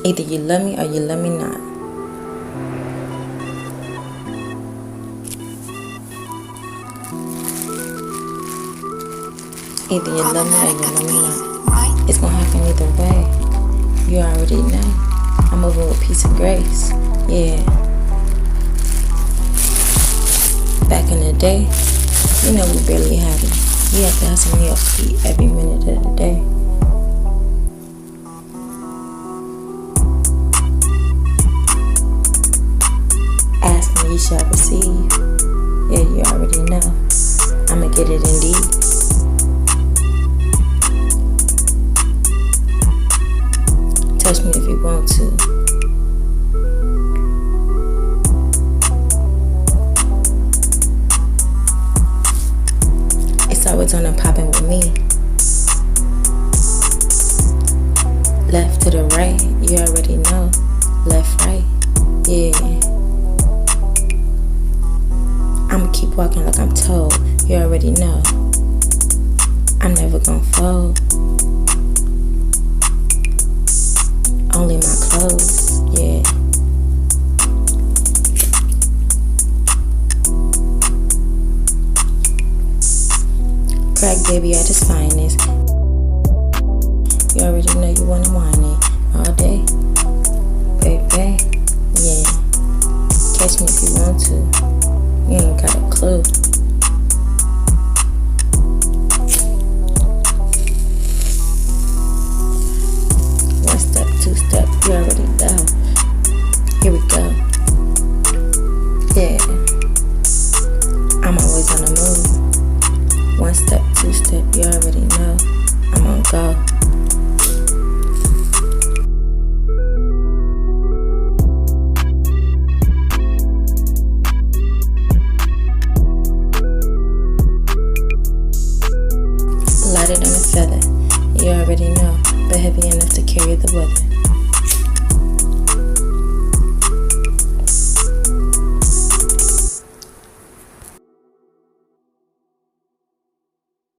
Either you love me or you love me not. Either you love me or you love me not. It's gonna happen either way. You already know. I'm moving with peace and grace. Yeah. Back in the day, you know we barely had it. You have to hustle on your feet every minute of the day. Ask and you shall receive. Yeah, you already know. I'ma get it indeed. Touch me if you want to. It's always on and popping with me. Left to the right, you already know. Left, right, yeah. I'ma keep walking like I'm told. You already know. I'm never gonna fold. Only my clothes, yeah. Crack baby at its finest. You already know you wanna whine it all day, baby. Yeah. Catch me if you want to. You ain't got a clue. One step, two step, you already know. Here we go. Yeah. I'm always on the move. One step, two step, you already know. I'm on go. Lighter than a feather, you already know, but heavy enough to carry the weather.